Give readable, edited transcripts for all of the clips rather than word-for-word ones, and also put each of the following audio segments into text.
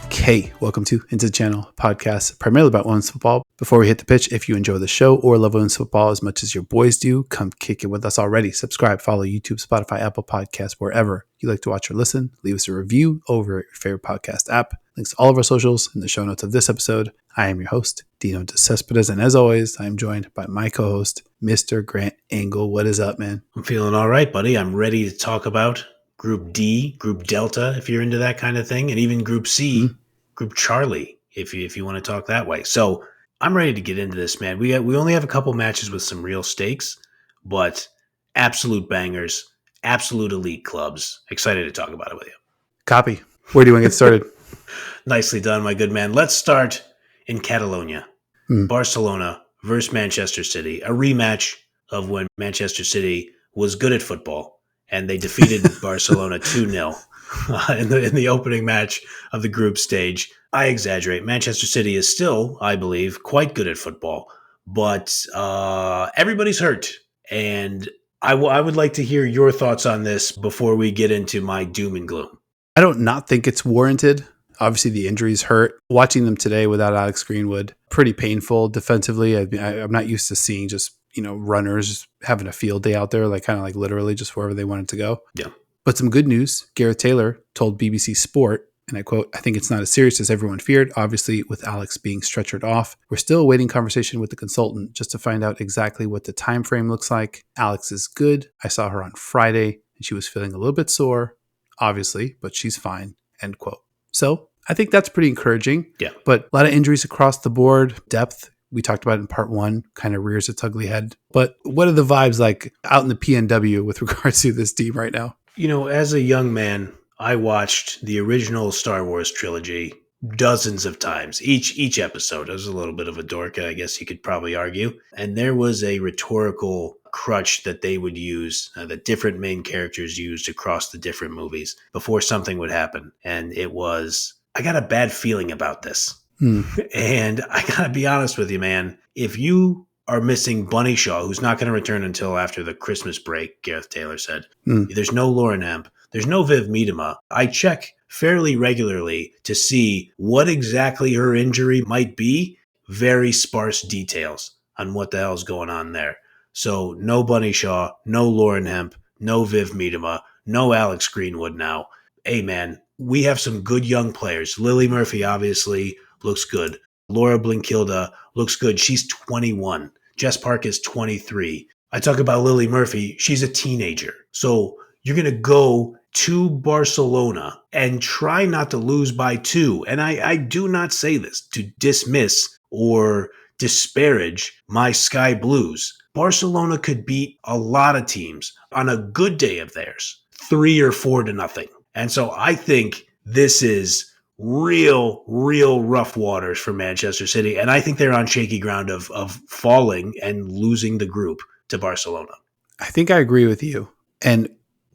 Okay, welcome to Into the Channel, a podcast primarily about women's football. Before we hit the pitch, if you enjoy the show or love women's football as much as your boys do, come kick it with us already. Subscribe, follow YouTube, Spotify, Apple Podcasts, wherever you like to watch or listen. Leave us a review over at your favorite podcast app. Links to all of our socials in the show notes of this episode. I am your host, Dino De Cespedes, and as always, I am joined by my co-host, Mr. Grant Engel. What is up, man? I'm feeling all right, buddy. I'm ready to talk about Group D, Group Delta, if you're into that kind of thing, and even Group C, Group Charlie, if you want to talk that way. So I'm ready to get into this, man. We only have a couple matches with some real stakes, but absolute bangers, absolute elite clubs. Excited to talk about it with you. Copy. Where do you want to get started? Nicely done, my good man. Let's start in Catalonia. Barcelona versus Manchester City, a rematch of when Manchester City was good at football, and they defeated Barcelona 2-0 in the opening match of the group stage. I exaggerate. Manchester City is still, I believe, quite good at football, but everybody's hurt, and I would like to hear your thoughts on this before we get into my doom and gloom. I don't not think it's warranted. Obviously, the injuries hurt. Watching them today without Alex Greenwood, pretty painful defensively. I'm not used to seeing just, runners having a field day out there, kind of literally just wherever they wanted to go. Yeah. But some good news. Gareth Taylor told BBC Sport, and I quote, "I think it's not as serious as everyone feared. Obviously, with Alex being stretchered off, we're still awaiting conversation with the consultant just to find out exactly what the time frame looks like. Alex is good. I saw her on Friday, and she was feeling a little bit sore, obviously, but she's fine," end quote. So I think that's pretty encouraging. Yeah. But a lot of injuries across the board. Depth, we talked about in part one, kind of rears its ugly head. But what are the vibes like out in the PNW with regards to this team right now? As a young man, I watched the original Star Wars trilogy dozens of times. Each episode. I was a little bit of a dork, I guess you could probably argue. And there was a rhetorical crutch that they would use, that different main characters used across the different movies before something would happen. And it was, I got a bad feeling about this. And I got to be honest with you, man. If you are missing Bunny Shaw, who's not going to return until after the Christmas break, Gareth Taylor said, there's no Lauren Hemp, there's no Viv Miedema. I check fairly regularly to see what exactly her injury might be. Very sparse details on what the hell's going on there. So no Bunny Shaw, no Lauren Hemp, no Viv Miedema, no Alex Greenwood now. Hey, man, we have some good young players. Lily Murphy obviously looks good. Laura Blinkilda looks good. She's 21. Jess Park is 23. I talk about Lily Murphy. She's a teenager. So you're going to go to Barcelona and try not to lose by 2. And I do not say this to dismiss or disparage my Sky Blues. Barcelona could beat a lot of teams on a good day of theirs, 3 or 4-0. And so I think this is real rough waters for Manchester City. And I think they're on shaky ground of falling and losing the group to Barcelona. I think I agree with you. And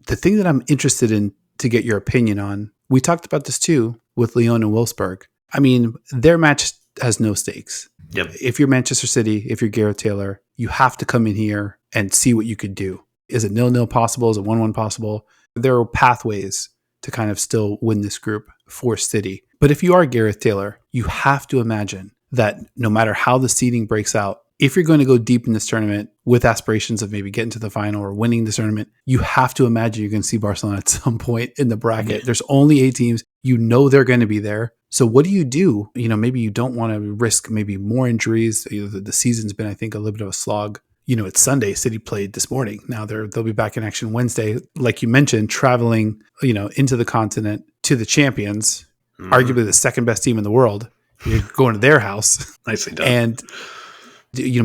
the thing that I'm interested in to get your opinion on, we talked about this too with Lyon and Wolfsburg. I mean, their match has no stakes. Yep. If you're Manchester City, if you're Gareth Taylor, you have to come in here and see what you could do. Is it 0-0 possible? Is it 1-1 possible? There are pathways to kind of still win this group for City. But if you are Gareth Taylor, you have to imagine that no matter how the seeding breaks out, if you're going to go deep in this tournament with aspirations of maybe getting to the final or winning the tournament, you have to imagine you're going to see Barcelona at some point in the bracket. Yeah. There's only 8 teams. They're going to be there. So what do you do? Maybe you don't want to risk maybe more injuries. The season's been, I think, a little bit of a slog. It's Sunday. City played this morning. Now they'll be back in action Wednesday. Like you mentioned, traveling, into the continent to the champions, arguably the second best team in the world. You're going to their house. Nicely done. And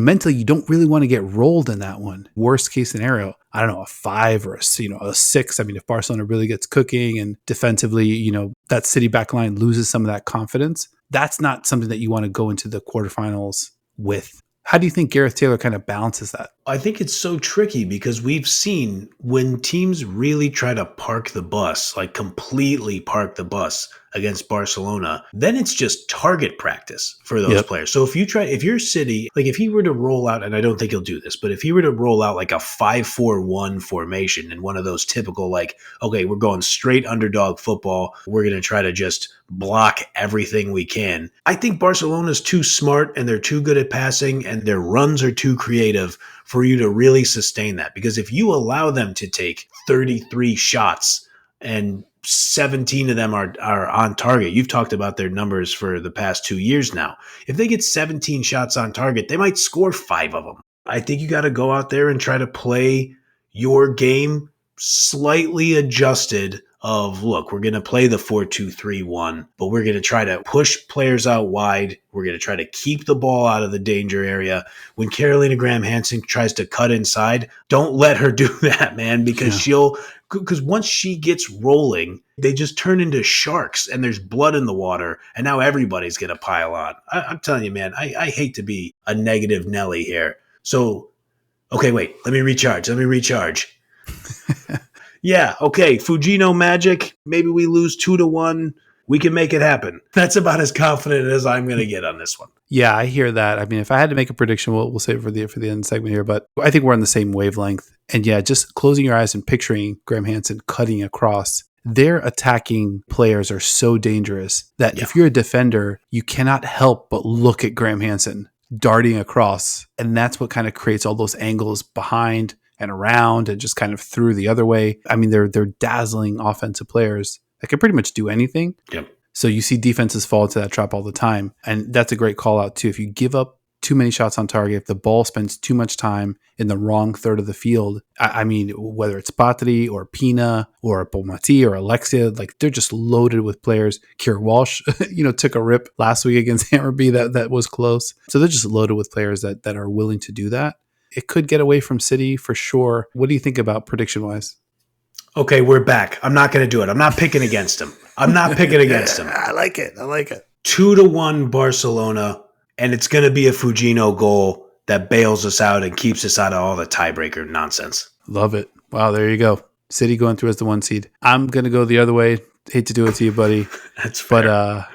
mentally, you don't really want to get rolled in that one. Worst case scenario, I don't know, a 5 or a 6. I mean, if Barcelona really gets cooking and defensively, that City backline loses some of that confidence, that's not something that you want to go into the quarterfinals with. How do you think Gareth Taylor kind of balances that? I think it's so tricky because we've seen when teams really try to park the bus, like completely park the bus against Barcelona, then it's just target practice for those Yep. players. So if your City, like if he were to roll out, and I don't think he'll do this, but if he were to roll out like a 5-4-1 formation and one of those typical, like, okay, we're going straight underdog football, we're going to try to just block everything we can. I think Barcelona's too smart and they're too good at passing and their runs are too creative for you to really sustain that. Because if you allow them to take 33 shots and 17 of them are on target, you've talked about their numbers for the past 2 years now. If they get 17 shots on target, they might score 5 of them. I think you got to go out there and try to play your game slightly adjusted of, look, we're going to play the 4-2-3-1, but we're going to try to push players out wide. We're going to try to keep the ball out of the danger area. When Carolina Graham-Hansen tries to cut inside, don't let her do that, man, because because once she gets rolling, they just turn into sharks and there's blood in the water and now everybody's going to pile on. I'm telling you, man, I hate to be a negative Nelly here. So, okay, wait, let me recharge. Yeah, okay, Fujino Magic, maybe we lose 2-1. We can make it happen. That's about as confident as I'm going to get on this one. Yeah, I hear that. I mean, if I had to make a prediction, we'll save it for the end segment here, but I think we're on the same wavelength. And yeah, just closing your eyes and picturing Graham Hansen cutting across. Their attacking players are so dangerous that if you're a defender, you cannot help but look at Graham Hansen darting across. And that's what kind of creates all those angles behind and around and just kind of through the other way. I mean, they're dazzling offensive players that can pretty much do anything. Yep. So you see defenses fall into that trap all the time. And that's a great call out too. If you give up too many shots on target, if the ball spends too much time in the wrong third of the field, I mean, whether it's Patry or Pina or Bomati or Alexia, like they're just loaded with players. Kieran Walsh, took a rip last week against Hammarby that was close. So they're just loaded with players that are willing to do that. It could get away from City for sure. What do you think about prediction-wise? Okay, we're back. I'm not going to do it. I'm not picking against him. I like it. 2-1 Barcelona, and it's going to be a Fujino goal that bails us out and keeps us out of all the tiebreaker nonsense. Love it. Wow, there you go. City going through as the 1 seed. I'm going to go the other way. Hate to do it to you, buddy. That's fair. But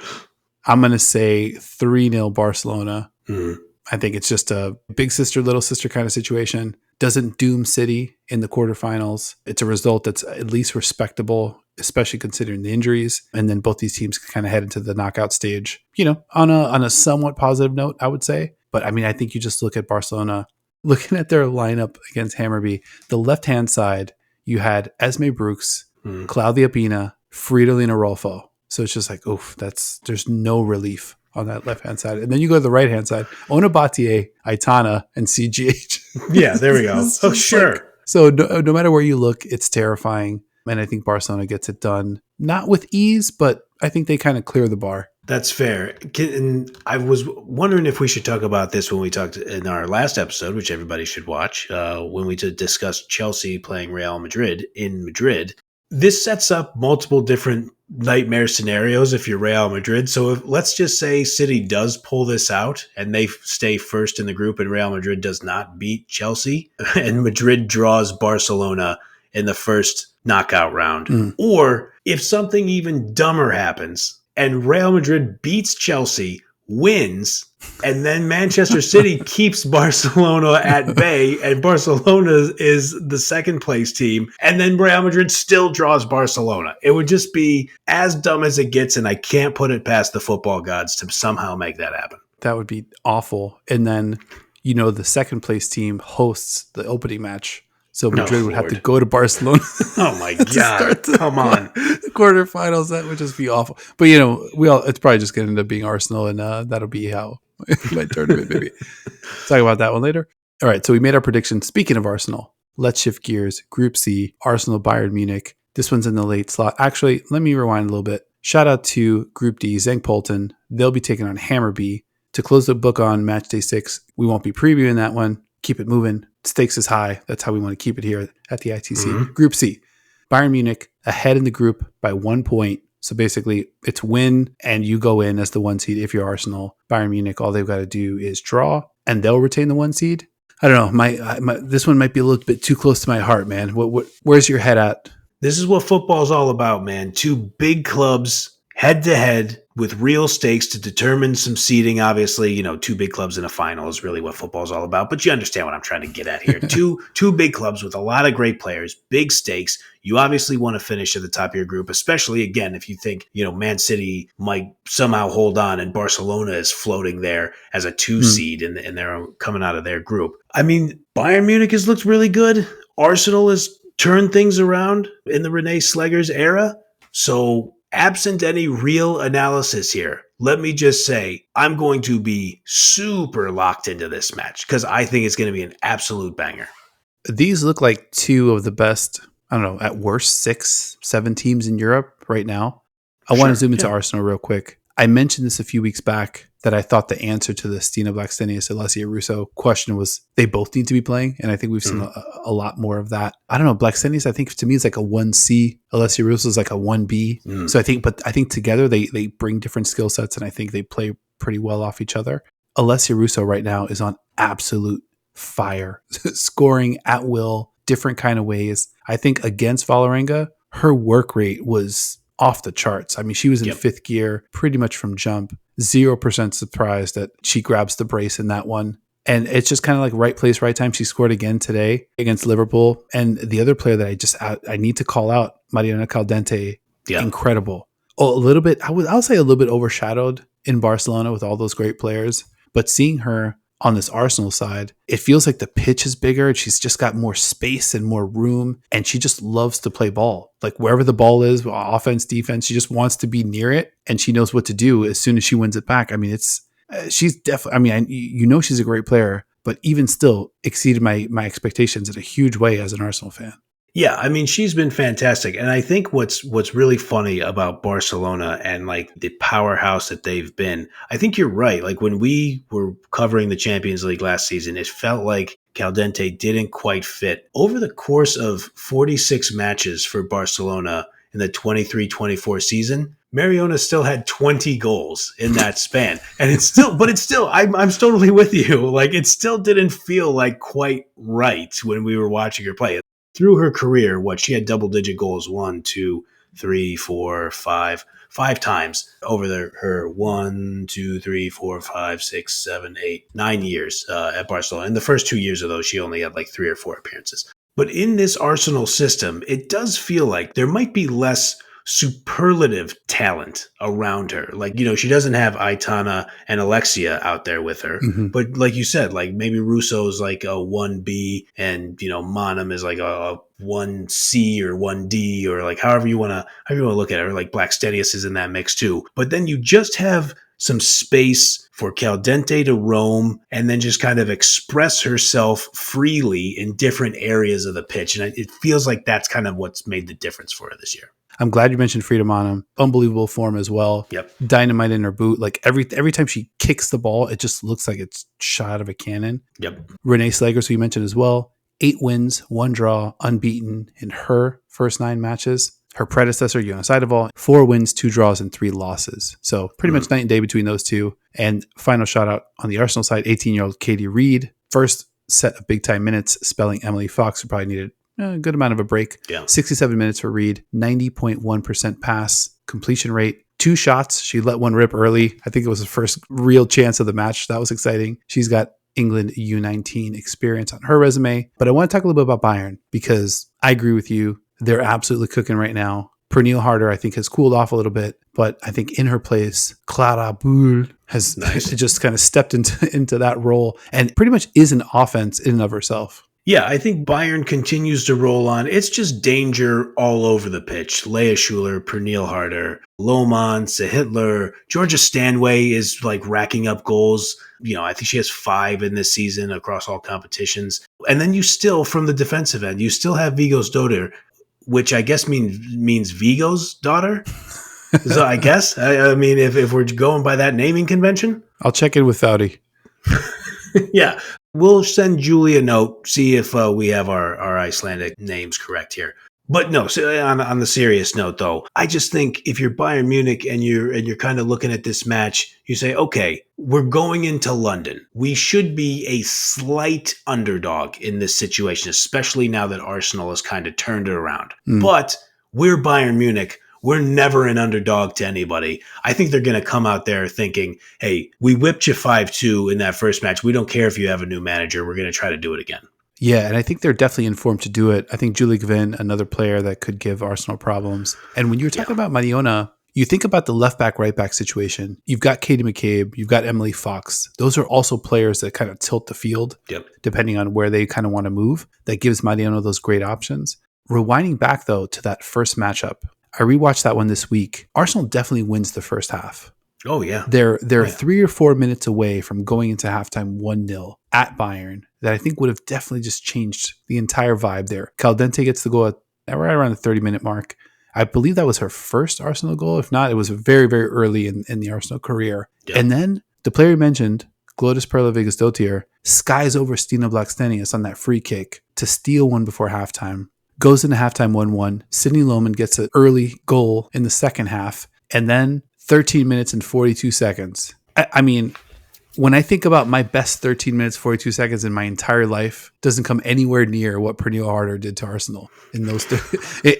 I'm going to say 3-0 Barcelona. Mm-hmm. I think it's just a big sister, little sister kind of situation. Doesn't doom City in the quarterfinals. It's a result that's at least respectable, especially considering the injuries. And then both these teams kind of head into the knockout stage, on a somewhat positive note, I would say. But I mean, I think you just look at Barcelona, looking at their lineup against Hammarby, the left-hand side, you had Esme Brooks, Claudia Pina, Fridolina Rolfo. So it's just like, oof, there's no relief on that left-hand side. And then you go to the right-hand side, Ona Battier, Aitana, and CGH. Yeah, there we go. Oh, sure. Like, so no matter where you look, it's terrifying. And I think Barcelona gets it done. Not with ease, but I think they kind of clear the bar. That's fair. And I was wondering if we should talk about this when we talked in our last episode, which everybody should watch, when we discussed Chelsea playing Real Madrid in Madrid. This sets up multiple different nightmare scenarios if you're Real Madrid. So let's just say City does pull this out and they stay first in the group and Real Madrid does not beat Chelsea and Madrid draws Barcelona in the first knockout round. Or if something even dumber happens and Real Madrid beats Chelsea, wins, and then Manchester City keeps Barcelona at bay, and Barcelona is the second place team, and then Real Madrid still draws Barcelona. It would just be as dumb as it gets, and I can't put it past the football gods to somehow make that happen. That would be awful. And then, the second place team hosts the opening match. So Madrid would have to go to Barcelona. Oh my God. Come on. The quarterfinals, that would just be awful. But it's probably just going to end up being Arsenal, and that'll be how my tournament maybe. Talk about that one later. All right, so we made our prediction. Speaking of Arsenal, let's shift gears. Group C, Arsenal, Bayern Munich. This one's in the late slot. Actually, let me rewind a little bit. Shout out to Group D, Zenk Polten. They'll be taking on Hammarby. To close the book on Matchday 6, we won't be previewing that one. Keep it moving. Stakes is high. That's how we want to keep it here at the ITC. Mm-hmm. Group C, Bayern Munich ahead in the group by 1 point. So basically, it's win and you go in as the 1 seed if you're Arsenal. Bayern Munich, all they've got to do is draw and they'll retain the 1 seed. I don't know. This one might be a little bit too close to my heart, man. Where's your head at? This is what football's all about, man. Two big clubs head to head with real stakes to determine some seeding. Obviously, two big clubs in a final is really what football's all about. But you understand what I'm trying to get at here. Two big clubs with a lot of great players, big stakes. You obviously want to finish at the top of your group, especially, again, if you think, Man City might somehow hold on and Barcelona is floating there as a 2 seed and they're coming out of their group. I mean, Bayern Munich has looked really good. Arsenal has turned things around in the Rene Slegers era. So absent any real analysis here, let me just say I'm going to be super locked into this match because I think it's going to be an absolute banger. These look like two of the best, I don't know, at worst 6-7 teams in Europe right now. I want to zoom into Arsenal real quick. I mentioned this a few weeks back that I thought the answer to the Stina Blackstenius, Alessia Russo question was they both need to be playing. And I think we've seen a lot more of that. I don't know. Blackstenius, I think to me is like a 1C. Alessia Russo is like a 1B. So I think together they bring different skill sets and I think they play pretty well off each other. Alessia Russo right now is on absolute fire, scoring at will, different kind of ways. I think against Vålerenga, her work rate was off the charts. I mean, she was in fifth gear pretty much from jump. 0% surprised that she grabs the brace in that one. And it's just kind of like right place, right time. She scored again today against Liverpool. And the other player that I need to call out, Mariana Caldente, incredible. A little bit, I'll say a little bit overshadowed in Barcelona with all those great players. But seeing her on this Arsenal side, it feels like the pitch is bigger. She's just got more space and more room, and she just loves to play ball. Like wherever the ball is, offense, defense, she just wants to be near it, and she knows what to do as soon as she wins it back. I mean, she's definitely. I mean, she's a great player, but even still exceeded my expectations in a huge way as an Arsenal fan. Yeah, I mean, she's been fantastic. And I think what's really funny about Barcelona and like the powerhouse that they've been, I think you're right. Like when we were covering the Champions League last season, it felt like Caldente didn't quite fit. Over the course of 46 matches for Barcelona in the 23-24 season, Mariona still had 20 goals in that span. And I'm totally with you. Like it still didn't feel like quite right when we were watching her play. Through her career, she had double-digit goals 1, 2, 3, 4, 5 times over her 1, 2, 3, 4, 5, 6, 7, 8, 9 years at Barcelona. In the first 2 years of those, she only had like 3 or 4 appearances. But in this Arsenal system, it does feel like there might be less superlative talent around her. Like, she doesn't have Aitana and Alexia out there with her. But like you said, like maybe Russo's like a 1B and, Monum is like a 1C or 1D or like however you want to look at it. Or like Blackstenius is in that mix too. But then you just have some space for Caldente to roam and then just kind of express herself freely in different areas of the pitch. And it feels like that's kind of what's made the difference for her this year. I'm glad you mentioned Frida Monum. Unbelievable form as well. Yep. Dynamite in her boot. Like every time she kicks the ball, it just looks like it's shot out of a cannon. Yep. Renee Slegers, who you mentioned as well. 8 wins, 1 draw, unbeaten in her first 9 matches. Her predecessor, Jonas Eideval, 4 wins, 2 draws, and 3 losses. So pretty much night and day between those two. And final shout out on the Arsenal side, 18-year-old Katie Reed. First set of big time minutes, spelling Emily Fox, who probably needed a good amount of a break. Yeah. 67 minutes for Reed, 90.1% pass completion rate, 2 shots. She let one rip early. I think it was the first real chance of the match. That was exciting. She's got England U19 experience on her resume. But I want to talk a little bit about Bayern because I agree with you. They're absolutely cooking right now. Pernille Harder, I think, has cooled off a little bit, but I think in her place, Clara Bull has just kind of stepped into that role and pretty much is an offense in and of herself. Yeah, I think Bayern continues to roll on. It's just danger all over the pitch. Leah Schuler, Pernille Harder, Lohmann, Hitler, Georgia Stanway is like racking up goals. I think she has 5 in this season across all competitions. And then you still, from the defensive end, you still have Vigo's daughter, which I guess means Vigo's daughter. So I guess, I mean, if we're going by that naming convention. I'll check in with Foudy. Yeah. We'll send Julie a note, see if we have our Icelandic names correct here. But no, so on the serious note, though, I just think if you're Bayern Munich and you're kind of looking at this match, you say, okay, we're going into London. We should be a slight underdog in this situation, especially now that Arsenal has kind of turned it around. But we're Bayern Munich. We're never an underdog to anybody. I think they're going to come out there thinking, hey, we whipped you 5-2 in that first match. We don't care if you have a new manager. We're going to try to do it again. Yeah, and I think they're definitely informed to do it. I think Julie Gvin, another player that could give Arsenal problems. And when you were talking about Mariona, you think about the left back, right back situation. You've got Katie McCabe, you've got Emily Fox. Those are also players that kind of tilt the field, depending on where they kind of want to move. That gives Mariona those great options. Rewinding back, though, to that first matchup, I rewatched that one this week. Arsenal definitely wins the first half. Oh, yeah. They're 3 or 4 minutes away from going into halftime 1-0 at Bayern. That I think would have definitely just changed the entire vibe there. Caldente gets the goal at right around the 30-minute mark. I believe that was her first Arsenal goal. If not, it was very, very early in the Arsenal career. Yep. And then the player you mentioned, Glodis Perla-Vigas-Dottir, skies over Stina Blackstenius on that free kick to steal one before halftime. Goes into halftime 1-1. Sydney Lohman gets an early goal in the second half. And then 13 minutes and 42 seconds. I mean, when I think about my best 13 minutes, 42 seconds in my entire life, doesn't come anywhere near what Pernille Harder did to Arsenal in those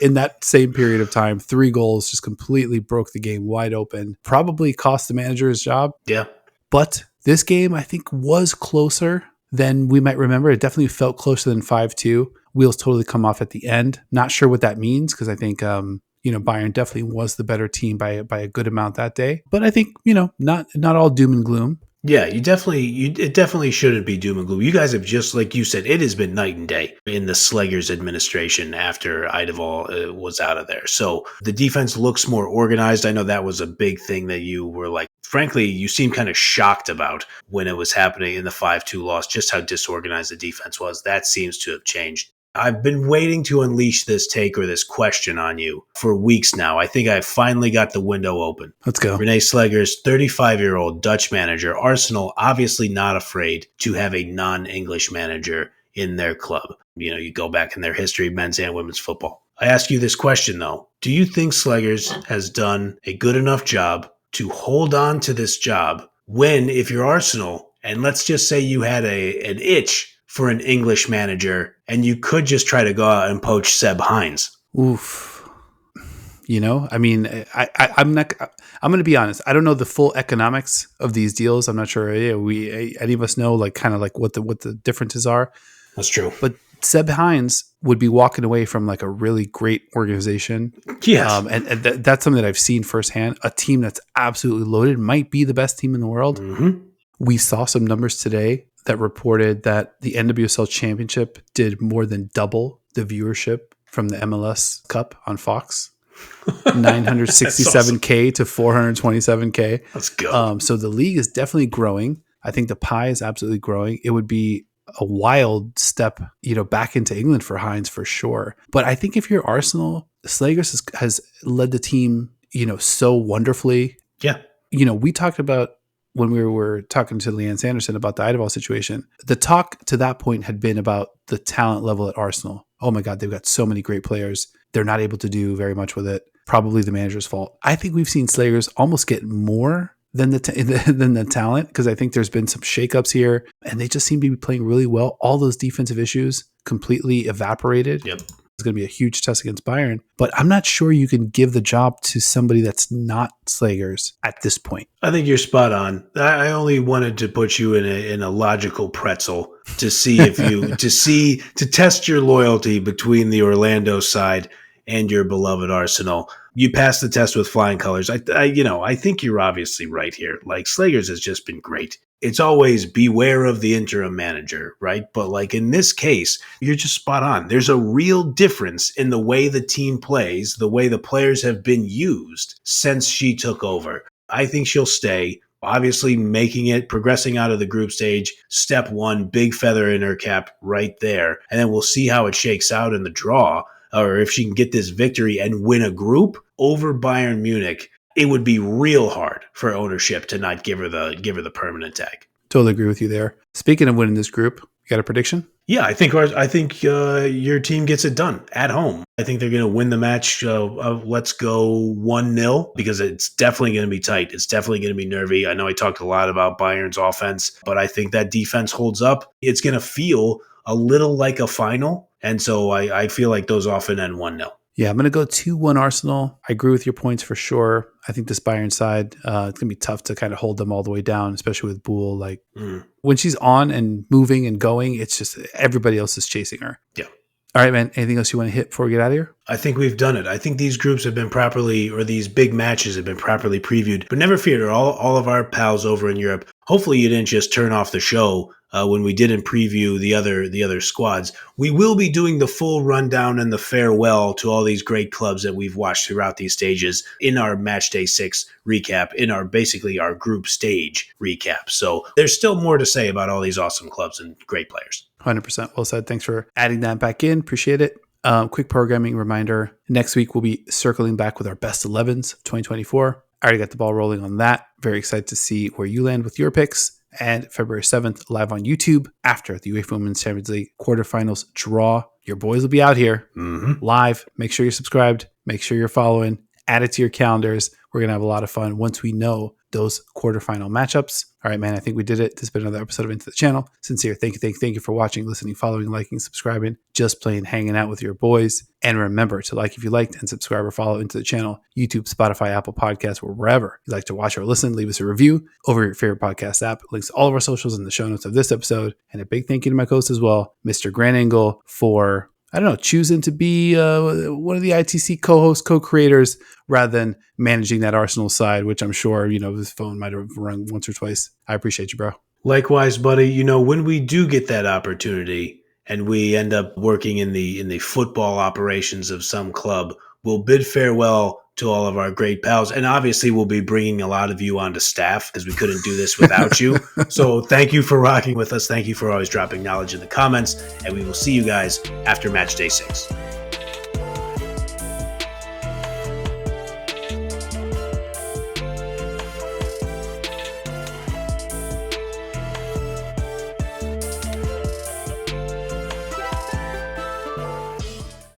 in that same period of time. 3 goals just completely broke the game wide open. Probably cost the manager his job. Yeah. But this game, I think, was closer than we might remember. It definitely felt closer than 5-2. Wheels totally come off at the end. Not sure what that means because I think Bayern definitely was the better team by a good amount that day. But I think, not all doom and gloom. Yeah, it definitely shouldn't be doom and gloom. You guys have just, like you said, it has been night and day in the Slegers administration after Eidevall was out of there. So the defense looks more organized. I know that was a big thing that you were like, frankly, you seemed kind of shocked about when it was happening in the 5-2 loss, just how disorganized the defense was. That seems to have changed. I've been waiting to unleash this take or this question on you for weeks now. I think I finally got the window open. Let's go. Renee Slegers, 35-year-old Dutch manager. Arsenal obviously not afraid to have a non-English manager in their club. You go back in their history, men's and women's football. I ask you this question, though. Do you think Slegers has done a good enough job to hold on to this job when, if you're Arsenal, and let's just say you had an itch for an English manager, and you could just try to go out and poach Seb Hines? Oof. I'm going to be honest. I don't know the full economics of these deals. I'm not sure any of us know what the differences are. That's true. But Seb Hines would be walking away from like a really great organization. Yes. And that's something that I've seen firsthand. A team that's absolutely loaded, might be the best team in the world. Mm-hmm. We saw some numbers today that reported that the NWSL Championship did more than double the viewership from the MLS Cup on Fox. 967K to 427K. Let's go. So the league is definitely growing. I think the pie is absolutely growing. It would be a wild step, back into England for Hines for sure. But I think if you're Arsenal, Slegers has led the team, so wonderfully. Yeah. We talked about when we were talking to Leanne Sanderson about the Eidevall situation, the talk to that point had been about the talent level at Arsenal. Oh my God, they've got so many great players. They're not able to do very much with it. Probably the manager's fault. I think we've seen Slegers almost get more than the talent, because I think there's been some shakeups here, and they just seem to be playing really well. All those defensive issues completely evaporated. Yep. It's going to be a huge test against Bayern, but I'm not sure you can give the job to somebody that's not Slegers at this point. I think you're spot on. I only wanted to put you in a logical pretzel to see if you to test your loyalty between the Orlando side and your beloved Arsenal. You passed the test with flying colors. I think you're obviously right here. Like, Slegers has just been great. It's always beware of the interim manager, right? But like in this case, you're just spot on. There's a real difference in the way the team plays, the way the players have been used since she took over. I think she'll stay. Obviously progressing out of the group stage, step one, big feather in her cap right there. And then we'll see how it shakes out in the draw, or if she can get this victory and win a group over Bayern Munich. It would be real hard for ownership to not give her the permanent tag. Totally agree with you there. Speaking of winning this group, You got a prediction? Yeah, I think your team gets it done at home. I think they're going to win the match. Let's go 1-0 because it's definitely going to be tight. It's definitely going to be nervy. I know I talked a lot about Bayern's offense, but I think that defense holds up. It's going to feel a little like a final, and so I feel like those often end 1-0. Yeah, I'm going to go 2-1 Arsenal. I agree with your points for sure. I think this Bayern side, it's going to be tough to kind of hold them all the way down, especially with Bull. Like when she's on and moving and going, it's just everybody else is chasing her. Yeah. All right, man. Anything else you want to hit before we get out of here? I think we've done it. I think these groups have been properly, or these big matches have been properly previewed. But never fear, all of our pals over in Europe, hopefully you didn't just turn off the show when we didn't preview the other squads. We will be doing the full rundown and the farewell to all these great clubs that we've watched throughout these stages in our Matchday 6 recap, in our basically our group stage recap. So there's still more to say about all these awesome clubs and great players. 100% well said. Thanks for adding that back in. Appreciate it. Quick programming reminder. Next week, we'll be circling back with our best 11s of 2024. I already got the ball rolling on that. Very excited to see where you land with your picks. And February 7th, live on YouTube after the UEFA Women's Champions League quarterfinals draw. Your boys will be out here live. Make sure you're subscribed. Make sure you're following. Add it to your calendars. We're going to have a lot of fun once we know those quarterfinal matchups. All right, man, I think we did it. This has been another episode of Into the Channel. Sincere thank you for watching, listening, following, liking, subscribing, just plain hanging out with your boys. And remember to like if you liked and subscribe or follow Into the Channel, YouTube, Spotify, Apple Podcasts, or wherever you like to watch or listen. Leave us a review over your favorite podcast app. Links to all of our socials in the show notes of this episode. And a big thank you to my host as well, Mr. Grant Engel, for choosing to be one of the ITC co-hosts, co-creators, rather than managing that Arsenal side, which I'm sure, his phone might have rung once or twice. I appreciate you, bro. Likewise, buddy. When we do get that opportunity and we end up working in the football operations of some club, we'll bid farewell to all of our great pals. And obviously, we'll be bringing a lot of you onto staff because we couldn't do this without you. So thank you for rocking with us. Thank you for always dropping knowledge in the comments. And we will see you guys after Match Day 6.